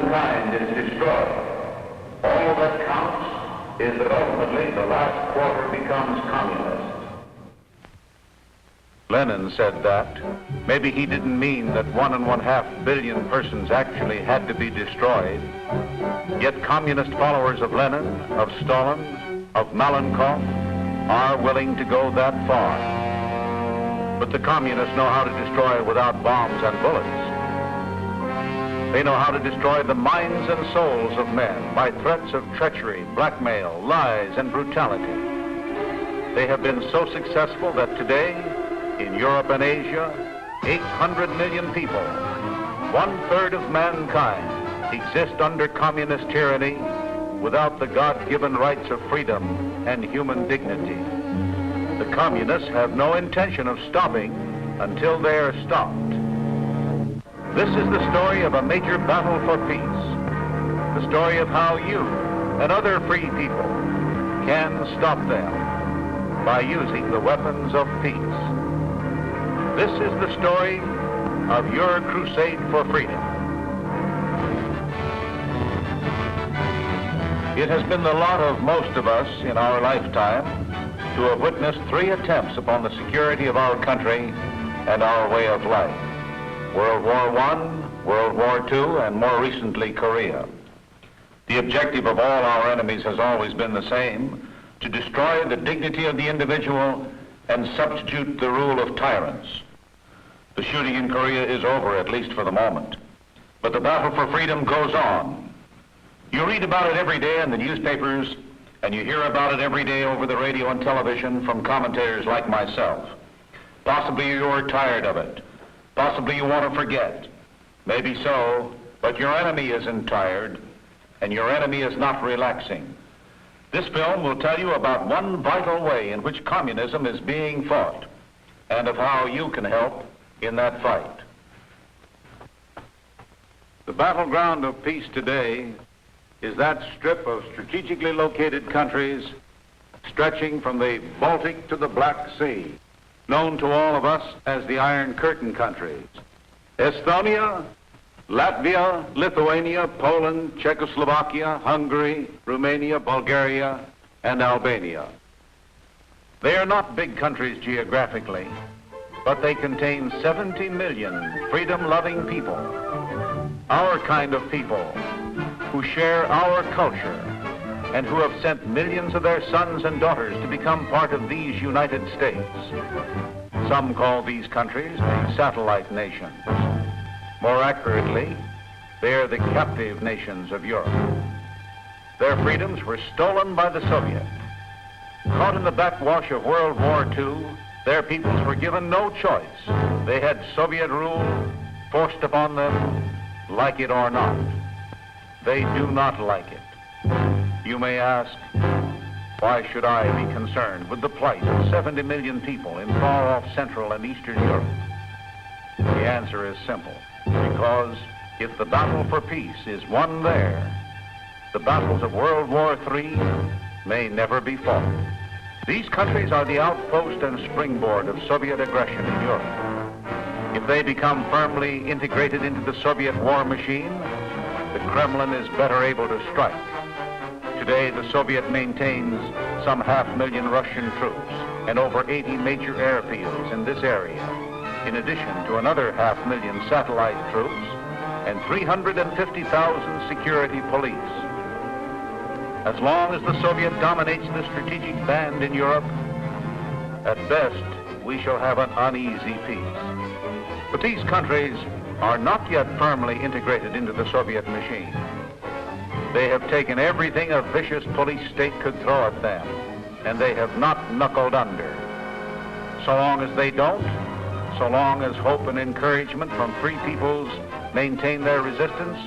mankind is destroyed. All that counts is that ultimately the last quarter becomes communist. Lenin said that. Maybe he didn't mean that 1.5 billion persons actually had to be destroyed. Yet communist followers of Lenin, of Stalin, of Malenkov are willing to go that far. But the communists know how to destroy without bombs and bullets. They know how to destroy the minds and souls of men by threats of treachery, blackmail, lies, and brutality. They have been so successful that today, in Europe and Asia, 800 million people, 1/3 of mankind, exist under communist tyranny without the God-given rights of freedom and human dignity. The communists have no intention of stopping until they are stopped. This is the story of a major battle for peace, the story of how you and other free people can stop them by using the weapons of peace. This is the story of your crusade for freedom. It has been the lot of most of us in our lifetime to have witnessed 3 attempts upon the security of our country and our way of life. World War I, World War II, and more recently, Korea. The objective of all our enemies has always been the same: to destroy the dignity of the individual and substitute the rule of tyrants. The shooting in Korea is over, at least for the moment. But the battle for freedom goes on. You read about it every day in the newspapers, and you hear about it every day over the radio and television from commentators like myself. Possibly you're tired of it. Possibly you want to forget. Maybe so, but your enemy isn't tired, and your enemy is not relaxing. This film will tell you about one vital way in which communism is being fought, and of how you can help in that fight. The battleground of peace today is that strip of strategically located countries stretching from the Baltic to the Black Sea, known to all of us as the Iron Curtain countries: Estonia, Latvia, Lithuania, Poland, Czechoslovakia, Hungary, Romania, Bulgaria, and Albania. They are not big countries geographically, but they contain 70 million freedom-loving people, our kind of people, who share our culture and who have sent millions of their sons and daughters to become part of these United States. Some call these countries the satellite nations. More accurately, they are the captive nations of Europe. Their freedoms were stolen by the Soviets. Caught in the backwash of World War II, their peoples were given no choice. They had Soviet rule forced upon them, like it or not. They do not like it. You may ask, why should I be concerned with the plight of 70 million people in far-off Central and Eastern Europe? The answer is simple. Because if the battle for peace is won there, the battles of World War III may never be fought. These countries are the outpost and springboard of Soviet aggression in Europe. If they become firmly integrated into the Soviet war machine, the Kremlin is better able to strike. Today, the Soviet maintains some 500,000 Russian troops and over 80 major airfields in this area, in addition to another 500,000 satellite troops and 350,000 security police. As long as the Soviet dominates the strategic band in Europe, at best, we shall have an uneasy peace. But these countries are not yet firmly integrated into the Soviet machine. They have taken everything a vicious police state could throw at them, and they have not knuckled under. So long as they don't, so long as hope and encouragement from free peoples maintain their resistance,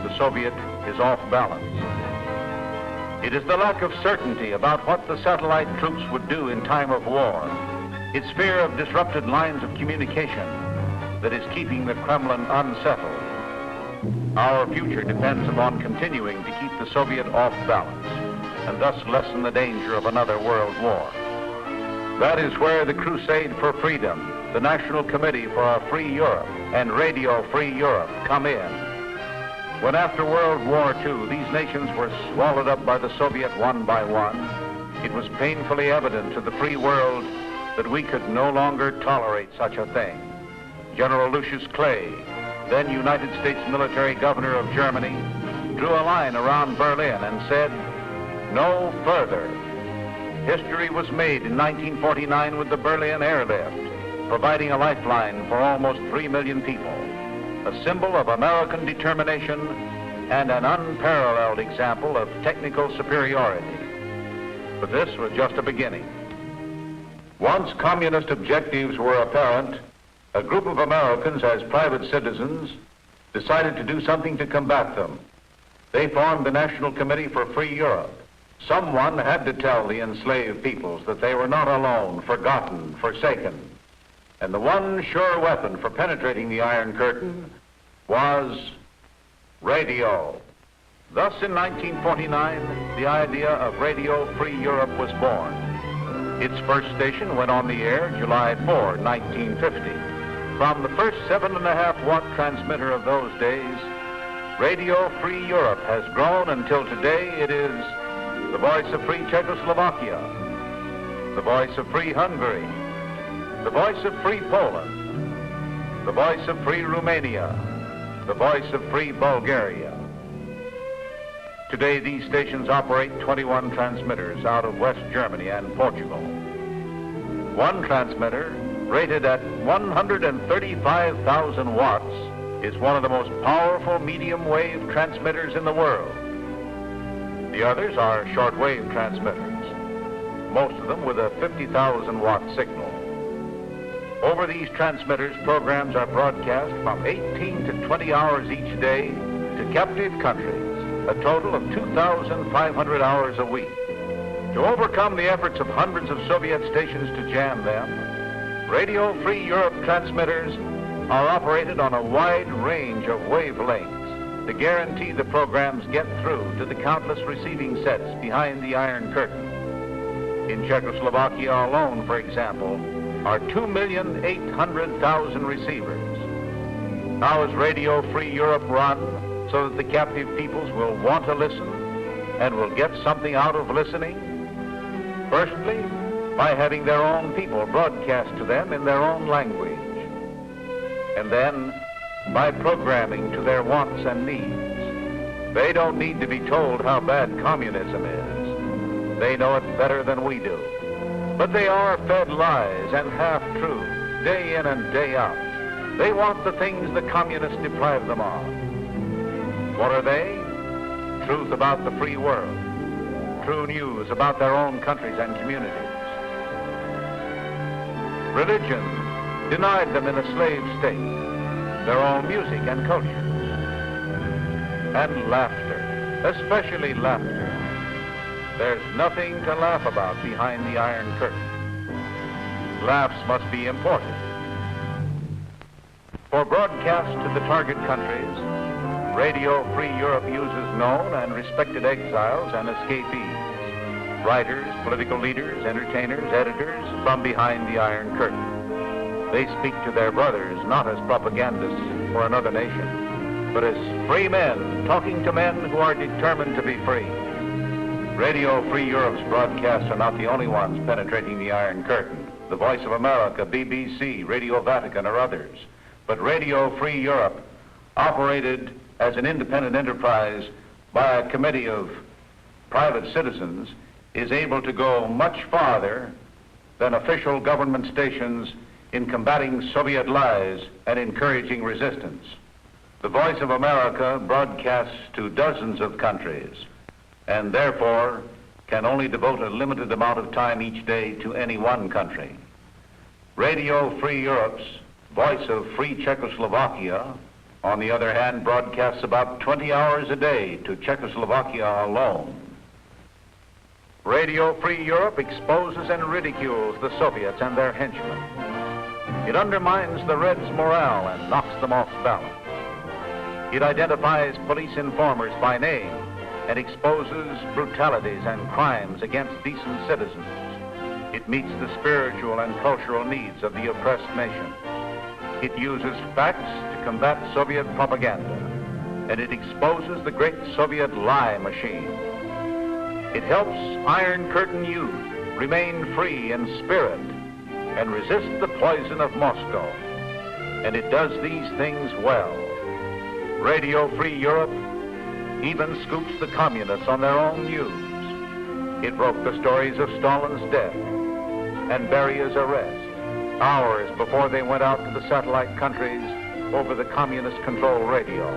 the Soviet is off balance. It is the lack of certainty about what the satellite troops would do in time of war, its fear of disrupted lines of communication, that is keeping the Kremlin unsettled. Our future depends upon continuing to keep the Soviet off balance and thus lessen the danger of another world war. That is where the Crusade for Freedom, the National Committee for a Free Europe, and Radio Free Europe come in. When after World War II, these nations were swallowed up by the Soviet one by one, it was painfully evident to the free world that we could no longer tolerate such a thing. General Lucius Clay, then United States military governor of Germany, drew a line around Berlin and said, "No further." History was made in 1949 with the Berlin airlift, providing a lifeline for almost 3 million people, a symbol of American determination and an unparalleled example of technical superiority. But this was just a beginning. Once communist objectives were apparent, a group of Americans, as private citizens, decided to do something to combat them. They formed the National Committee for Free Europe. Someone had to tell the enslaved peoples that they were not alone, forgotten, forsaken. And the one sure weapon for penetrating the Iron Curtain was radio. Thus, in 1949, the idea of Radio Free Europe was born. Its first station went on the air July 4, 1950. From the first 7.5-watt transmitter of those days, Radio Free Europe has grown until today it is the voice of free Czechoslovakia, the voice of free Hungary, the voice of free Poland, the voice of free Romania, the voice of free Bulgaria. Today, these stations operate 21 transmitters out of West Germany and Portugal. One transmitter, rated at 135,000 watts, is one of the most powerful medium-wave transmitters in the world. The others are short-wave transmitters, most of them with a 50,000-watt signal. Over these transmitters, programs are broadcast from 18 to 20 hours each day to captive countries, a total of 2,500 hours a week. To overcome the efforts of hundreds of Soviet stations to jam them, Radio Free Europe transmitters are operated on a wide range of wavelengths to guarantee the programs get through to the countless receiving sets behind the Iron Curtain. In Czechoslovakia alone, for example, are 2,800,000 receivers. How is Radio Free Europe run so that the captive peoples will want to listen and will get something out of listening? Firstly, by having their own people broadcast to them in their own language. And then, by programming to their wants and needs. They don't need to be told how bad communism is. They know it better than we do. But they are fed lies and half-truths, day in and day out. They want the things the communists deprive them of. What are they? Truth about the free world. True news about their own countries and communities. Religion denied them in a slave state, their own music and culture. And laughter, especially laughter. There's nothing to laugh about behind the Iron Curtain. Laughs must be imported. For broadcast to the target countries, Radio Free Europe uses known and respected exiles and escapees, writers, political leaders, entertainers, editors from behind the Iron Curtain. They speak to their brothers not as propagandists for another nation, but as free men talking to men who are determined to be free. Radio Free Europe's broadcasts are not the only ones penetrating the Iron Curtain. The Voice of America, BBC, Radio Vatican, or others. But Radio Free Europe, operated as an independent enterprise by a committee of private citizens, is able to go much farther than official government stations in combating Soviet lies and encouraging resistance. The Voice of America broadcasts to dozens of countries and therefore can only devote a limited amount of time each day to any one country. Radio Free Europe's Voice of Free Czechoslovakia, on the other hand, broadcasts about 20 hours a day to Czechoslovakia alone. Radio Free Europe exposes and ridicules the Soviets and their henchmen. It undermines the Reds' morale and knocks them off balance. It identifies police informers by name and exposes brutalities and crimes against decent citizens. It meets the spiritual and cultural needs of the oppressed nation. It uses facts to combat Soviet propaganda. and it exposes the great Soviet lie machine. It helps Iron Curtain youth remain free in spirit and resist the poison of Moscow. And it does these things well. Radio Free Europe even scoops the communists on their own news. It broke the stories of Stalin's death and Beria's arrest, hours before they went out to the satellite countries over the communist-controlled radio.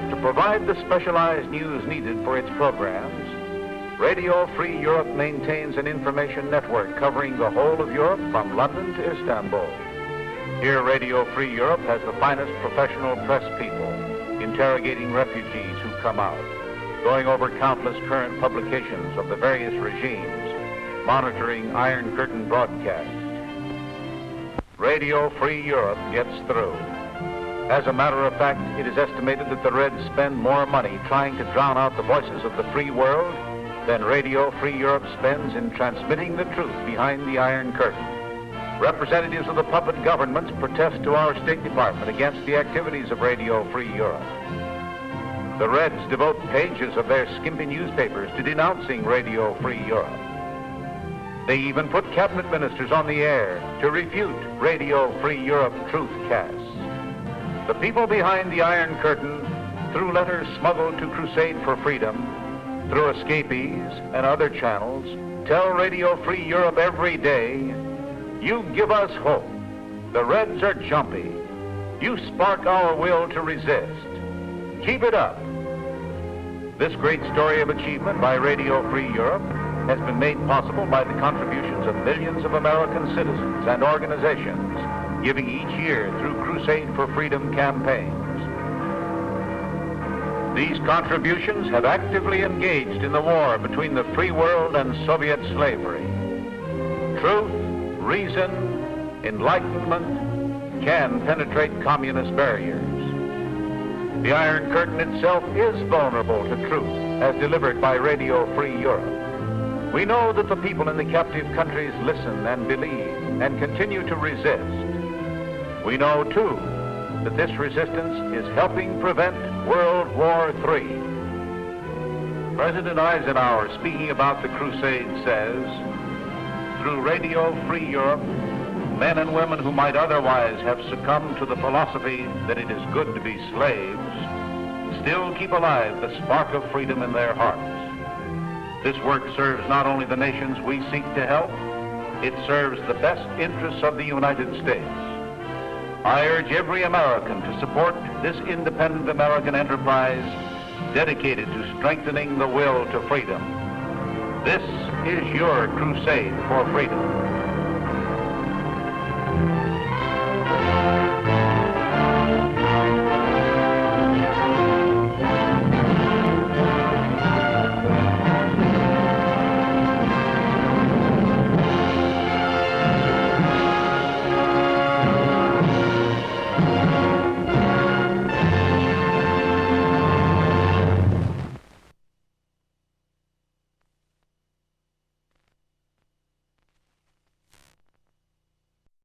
To provide the specialized news needed for its programs, Radio Free Europe maintains an information network covering the whole of Europe from London to Istanbul. Here, Radio Free Europe has the finest professional press people interrogating refugees who come out, going over countless current publications of the various regimes, monitoring Iron Curtain broadcasts. Radio Free Europe gets through. As a matter of fact, it is estimated that the Reds spend more money trying to drown out the voices of the free world than Radio Free Europe spends in transmitting the truth behind the Iron Curtain. Representatives of the puppet governments protest to our State Department against the activities of Radio Free Europe. The Reds devote pages of their skimpy newspapers to denouncing Radio Free Europe. They even put cabinet ministers on the air to refute Radio Free Europe truthcasts. The people behind the Iron Curtain, through letters smuggled to Crusade for Freedom, through escapees and other channels, tell Radio Free Europe every day, you give us hope. The Reds are jumpy. You spark our will to resist. Keep it up. This great story of achievement by Radio Free Europe has been made possible by the contributions of millions of American citizens and organizations, giving each year through Crusade for Freedom campaigns. These contributions have actively engaged in the war between the free world and Soviet slavery. Truth, reason, enlightenment can penetrate communist barriers. The Iron Curtain itself is vulnerable to truth as delivered by Radio Free Europe. We know that the people in the captive countries listen and believe and continue to resist. We know, too, that this resistance is helping prevent World War III. President Eisenhower, speaking about the Crusade, says, through Radio Free Europe, men and women who might otherwise have succumbed to the philosophy that it is good to be slaves, still keep alive the spark of freedom in their hearts. This work serves not only the nations we seek to help, it serves the best interests of the United States. I urge every American to support this independent American enterprise dedicated to strengthening the will to freedom. This is your crusade for freedom.